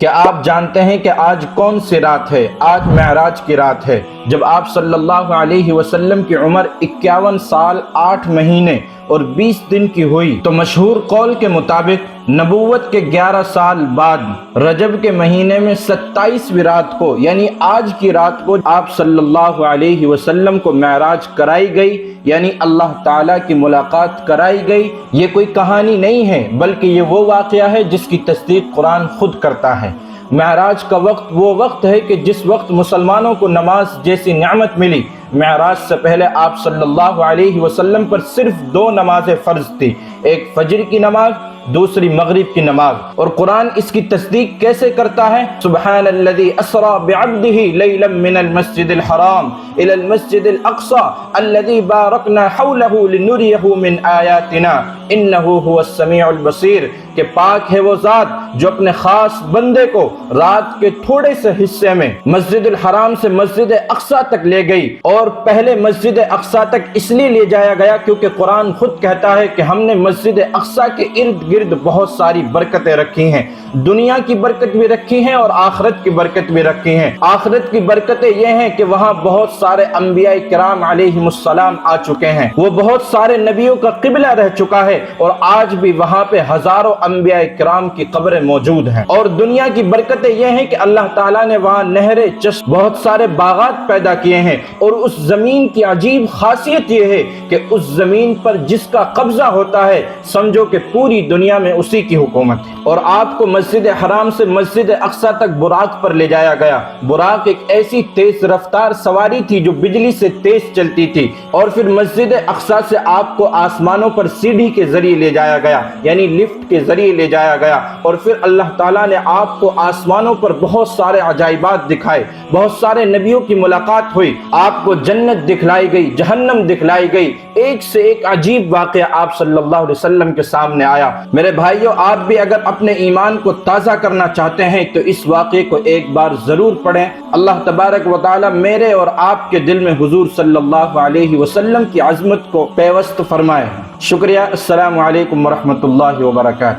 کیا آپ جانتے ہیں کہ آج کون سی رات ہے؟ آج معراج کی رات ہے، جب آپ صلی اللہ علیہ وسلم کی عمر 51 سال 8 مہینے اور 20 دن کی ہوئی تو مشہور قول کے مطابق نبوت کے 11 سال بعد رجب کے مہینے میں 27ویں رات کو یعنی آج کی رات کو آپ صلی اللہ علیہ وسلم کو معراج کرائی گئی، یعنی اللہ تعالیٰ کی ملاقات کرائی گئی۔ یہ کوئی کہانی نہیں ہے بلکہ یہ وہ واقعہ ہے جس کی تصدیق قرآن خود کرتا ہے۔ معراج کا وقت وہ وقت ہے کہ جس وقت مسلمانوں کو نماز جیسی نعمت ملی۔ معراج سے پہلے آپ صلی اللہ علیہ وسلم پر صرف 2 نمازیں فرض تھی، ایک فجر کی نماز، دوسری مغرب کی نماز، اور قرآن اس کی تصدیق کیسے کرتا ہے؟ سبحان الذی اسری بعبدہ لیلا من المسجد الحرام الی المسجد الاقصی الذی بارکنا حولہ لنریہ من آیاتنا انہ هو السمیع البصیر، کہ پاک ہے وہ ذات جو اپنے خاص بندے کو رات کے تھوڑے سے حصے میں مسجد الحرام سے مسجد اقصی تک لے گئی، اور پہلے مسجد اقصی تک اس لیے لے جایا گیا کیونکہ قرآن خود کہتا ہے کہ ہم نے مسجد اقصی کے ارد گرد بہت ساری برکتیں رکھی ہیں، دنیا کی برکت بھی رکھی ہیں اور آخرت کی برکت بھی رکھی ہیں۔ آخرت کی برکتیں یہ ہیں کہ وہاں بہت سارے انبیاء کرام علیہم السلام آ چکے ہیں، وہ بہت سارے نبیوں کا قبلہ رہ چکا ہے، اور آج بھی وہاں پہ ہزاروں انبیاء کرام کی قبریں موجود ہیں۔ اور دنیا کی برکتیں یہ ہیں کہ اللہ تعالیٰ نے وہاں نہریں، چشم، بہت سارے باغات پیدا کیے ہیں، اور اس زمین کی عجیب خاصیت یہ ہے کہ اس زمین پر جس کا قبضہ ہوتا ہے سمجھو کہ پوری دنیا میں اسی کی حکومت ہے۔ اور آپ کو مسجد حرام سے مسجد اقصی تک براق پر لے جایا گیا۔ براق ایک ایسی تیز رفتار سواری تھی جو بجلی سے تیز چلتی تھی، اور پھر مسجد اقصی سے آپ کو آسمانوں پر سیڑھی کے ذریعے لے جایا گیا، یعنی لفٹ کے ذریعے لے جایا گیا، اور پھر اللہ تعالیٰ نے آپ کو آسمانوں پر بہت سارے عجائبات دکھائے، بہت سارے نبیوں کی ملاقات ہوئی، آپ کو جنت دکھلائی گئی، جہنم دکھلائی گئی، ایک سے ایک عجیب واقعہ آپ صلی اللہ علیہ وسلم کے سامنے آیا۔ میرے بھائیوں، آپ بھی اگر اپنے ایمان کو تازہ کرنا چاہتے ہیں تو اس واقعے کو ایک بار ضرور پڑھیں۔ اللہ تبارک و تعالی میرے اور آپ کے دل میں حضور صلی اللہ علیہ وسلم کی عظمت کو پیوست فرمائے۔ شکریہ۔ السلام علیکم ورحمۃ اللہ وبرکاتہ۔